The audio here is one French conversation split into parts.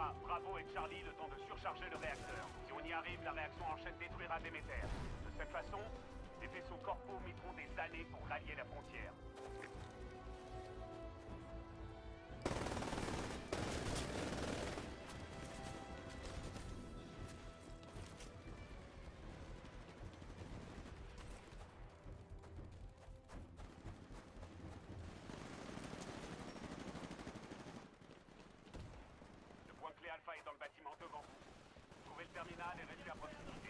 Alpha, Bravo et Charlie le temps de surcharger le réacteur. Si on y arrive, la réaction en chaîne détruira Déméter. De cette façon, les vaisseaux corpaux mettront des années pour rallier la frontière. Le point clé Alpha est dans le bâtiment devant vous. Trouvez le terminal et restez à proximité.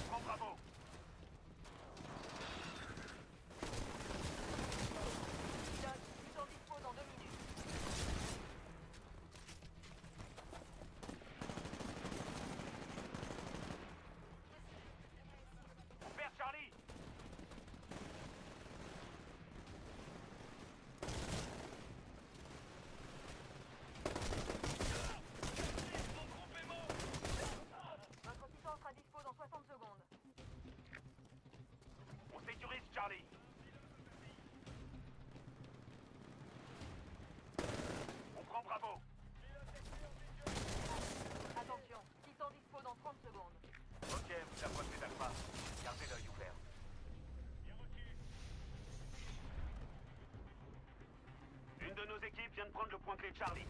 Prends Bravo! Pilote, ils sont dispo dans 2 minutes. Vers Charlie! Notre assistant sera dispo dans 60 secondes. On sécurise Charlie! On prend Bravo! Attention, ils sont dispo dans 30 secondes. Ok, vous approchez d'Alpha. Gardez l'œil ouvert. Une de nos équipes vient de prendre le point clé de Charlie.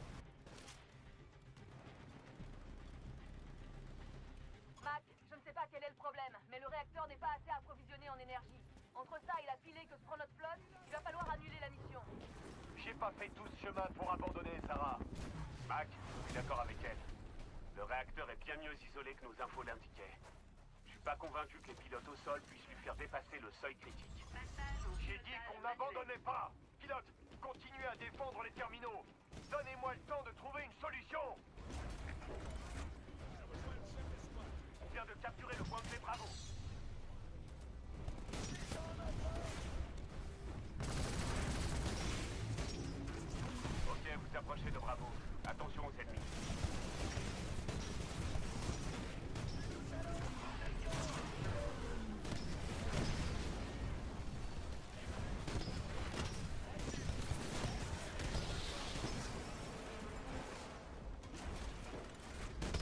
Mac, je ne sais pas quel est le problème, mais le réacteur n'est pas assez approvisionné en énergie. Entre ça et la filée que se prend notre flotte, il va falloir annuler la mission. J'ai pas fait tout ce chemin pour abandonner, Sarah. Mac, je suis d'accord avec elle. Le réacteur est bien mieux isolé que nos infos l'indiquaient. Je suis pas convaincu que les pilotes au sol puissent lui faire dépasser le seuil critique. J'ai dit qu'on n'abandonnait pas. Pilote, continuez à défendre les terminaux. Donnez-moi le temps de trouver une solution. On vient de capturer le point clé Bravo. Ok, vous approchez de Bravo. Attention aux ennemis.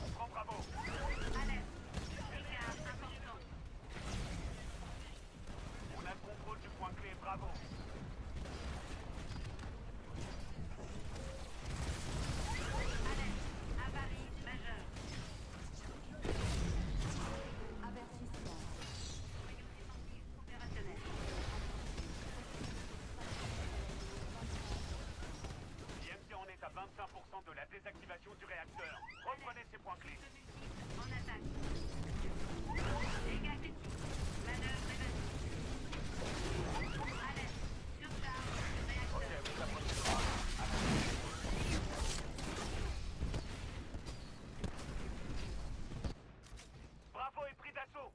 On prend Bravo. Alerte. Dégâts importants. On a le contrôle du point clé Bravo. Alerte. Avarie majeure. Avertissement. Moyen défensif opérationnel. IMC en est à 25% de la désactivation du réacteur. Reprenez ces points clés. En attaque. Dégâts critiques. Manœuvre réussie. Alerte. Surcharge du Ok, réacteur. vous approchez de Bravo. Bravo est pris d'assaut.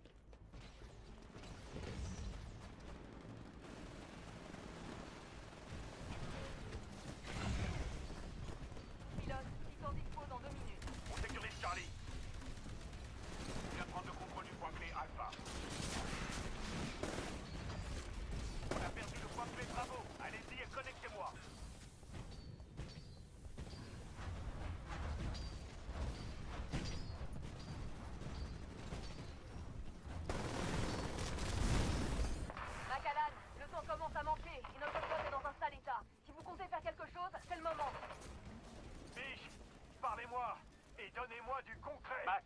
Pilote, ils sont dispo dans 2 minutes. On sécurise Charlie. On vient prendre le contrôle du point clé Alpha. On a perdu le point clé Bravo. Allez-y et connectez-moi. Macalan, le temps commence à manquer et notre flotte est dans un sale état. Si vous comptez faire quelque chose, c'est le moment. Biche, parlez-moi et donnez-moi du concret. Mac,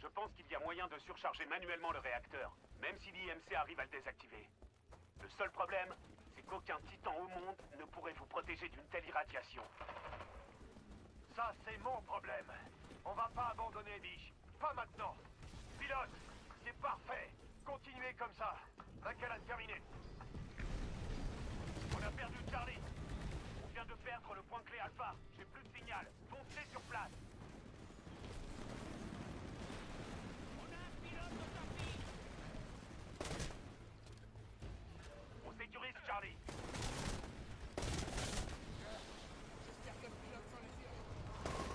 je pense qu'il y a moyen de surcharger manuellement le réacteur, même si l'IMC arrive à le désactiver. Le seul problème, c'est qu'aucun titan au monde ne pourrait vous protéger d'une telle irradiation. Ça, c'est mon problème. On va pas abandonner, Biche. Pas maintenant. Pilote, c'est parfait. Continuez comme ça. Macalan terminé. On a perdu Charlie. On vient de perdre le point clé Alpha. J'ai plus de signal. Foncez sur place. On sécurise Charlie.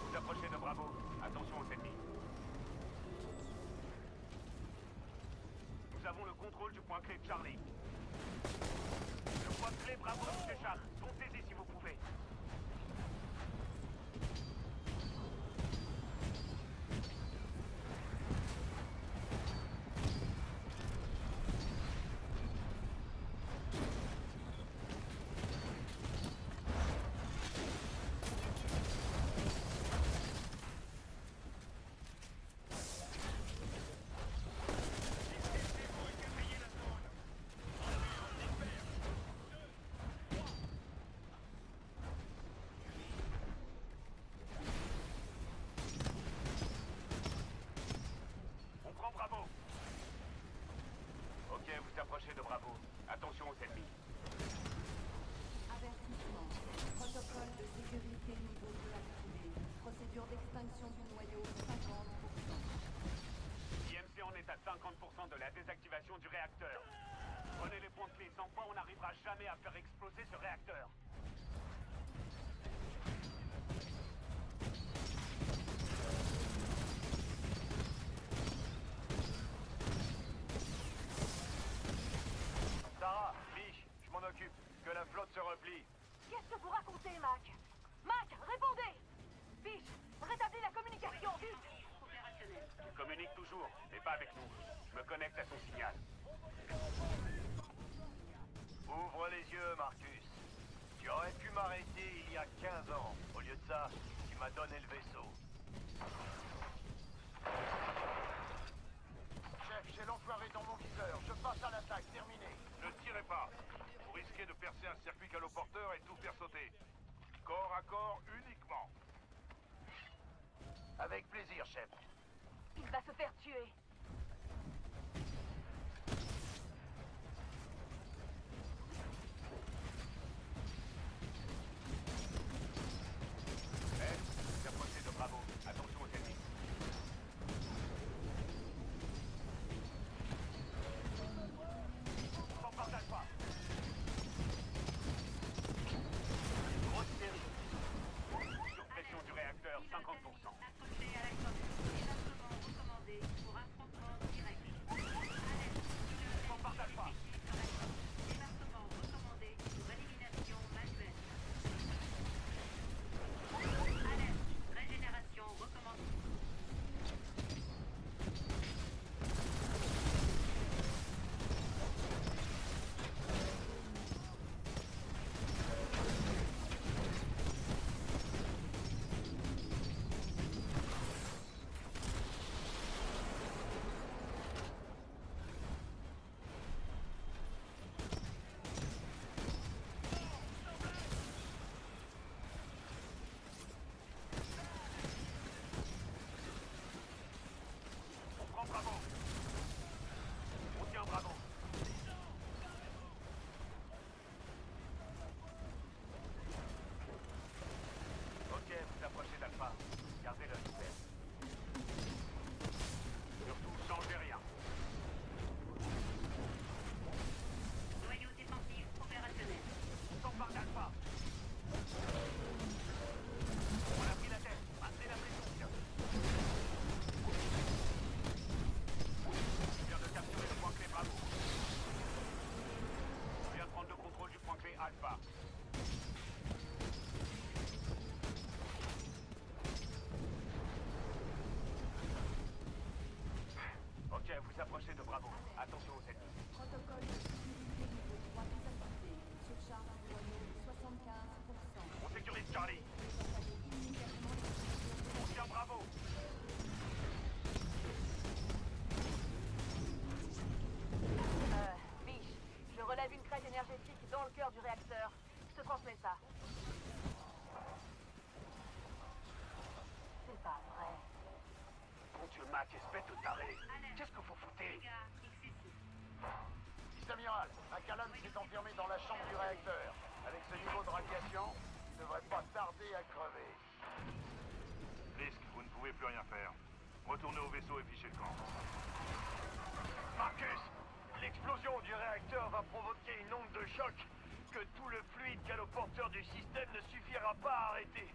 Vous approchez de Bravo. Attention aux ennemis. Nous avons le contrôle du point clé de Charlie. Le point clé Bravo nous échappe. Foncez-y si vous pouvez. 50% de la désactivation du réacteur. Prenez les points clés, sans quoi on n'arrivera jamais à faire exploser ce réacteur. Sarah, Mich, je m'en occupe. Que la flotte se replie. Qu'est-ce que vous racontez, Mac? Mac, répondez! Biche, rétablis la communication, vite! Opérationnel. Il communique toujours, mais pas avec nous. Je me connecte à son signal. Ouvre les yeux, Marcus. Tu aurais pu m'arrêter il y a 15 ans. Au lieu de ça, tu m'as donné le vaisseau. Chef, j'ai l'enfoiré dans mon viseur. Je passe à l'attaque, terminé. Ne tirez pas. Vous risquez de percer un circuit caloporteur et tout faire sauter. Corps à corps uniquement. Avec plaisir, chef. Il va se faire tuer. Vous approchez de Bravo. Attention aux ennemis. Bombardage pas. Grosse série. Surpression du réacteur, 50%. Accroché à la coque. Débarquement recommandé pour affrontement direct. Alerte. Bombardage pas. Sur la coque. Débarquement recommandé pour élimination manuelle. Alerte. Régénération recommandée. On prend Bravo. On tient Bravo. Ok, vous approchez d'Alpha. Gardez l'œil ouvert. Surtout, changez rien. Noyau défensif opérationnel. Bombardage d'Alpha. On a pris la tête. Maintenez la pression. Je viens de capturer le point clé Bravo. Je viens de prendre le contrôle du point clé Alpha. Ok, vous approchez de Bravo. Attention aux ennemis. Protocole de sécurité niveau 3 désactivé. Surcharge du noyau 75%. On sécurise Charlie. Désactivez immédiatement l'explosion. On tient Bravo. Biche, je relève une crête énergétique dans le cœur du réacteur. Je te transmets ça. C'est pas vrai. Mon Dieu, Mac, espèce de taré. Qu'est-ce que vous foutez? Dégâts excessifs. Vice-amiral, un calame s'est enfermé dans la chambre du réacteur. Avec ce niveau de radiation, il ne devrait pas tarder à crever. Fisk, vous ne pouvez plus rien faire. Retournez au vaisseau et fichez le camp. Marcus, l'explosion du réacteur va provoquer une onde de choc que tout le fluide caloporteur du système ne suffira pas à arrêter.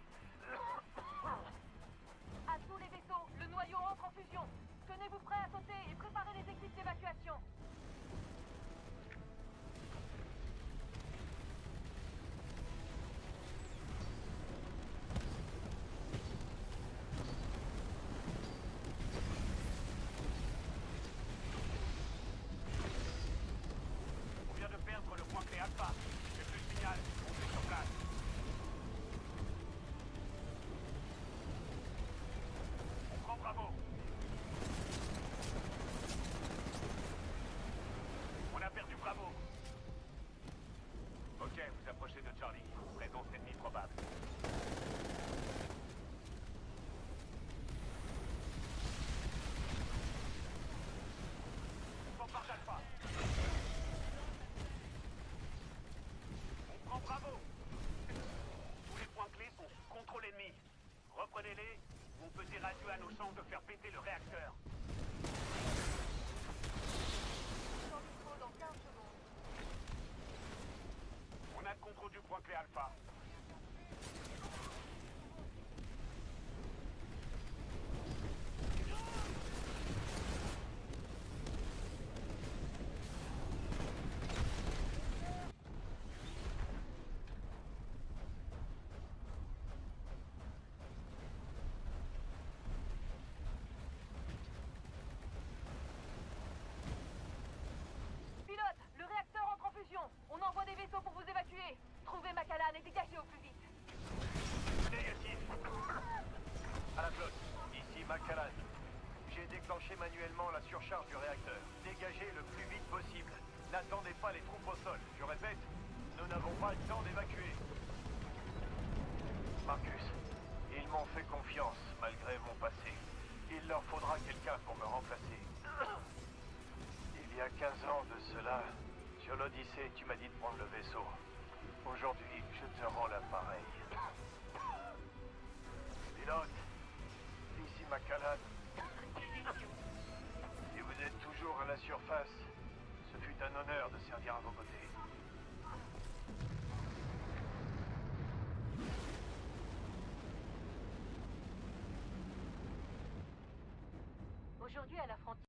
À tous les vaisseaux, le noyau entre en fusion. Tenez-vous prêts à sauter et préparez les équipes d'évacuation. On vient de perdre le point clé Alpha. J'ai plus de signal. On est sur place. On prend Bravo. On a perdu Bravo. Ok, vous approchez de Charlie. Présence ennemie probable. Bombardage Alpha. On prend Bravo. Tous les points clés sont sous contrôle ennemi. Reprenez-les, ou on peut dire adieu à nos chances de faire péter le réacteur. contrôle du point clé Alpha. Pilote, le réacteur entre en fusion. On envoie des vaisseaux pour vous évacuer. Trouvez Macallan et dégagez au plus vite. Négatif. À la flotte, ici Macallan. J'ai déclenché manuellement la surcharge du réacteur. Dégagez le plus vite possible. N'attendez pas les troupes au sol. Je répète, nous n'avons pas le temps d'évacuer. Marcus, ils m'ont fait confiance malgré mon passé. Il leur faudra quelqu'un pour me remplacer. Il y a 15 ans de cela, sur l'Odyssée, tu m'as dit de prendre le vaisseau. Aujourd'hui, je te rends l'appareil. Pilote, ici Macallan. Si vous êtes toujours à la surface, ce fut un honneur de servir à vos côtés. Aujourd'hui, à la frontière.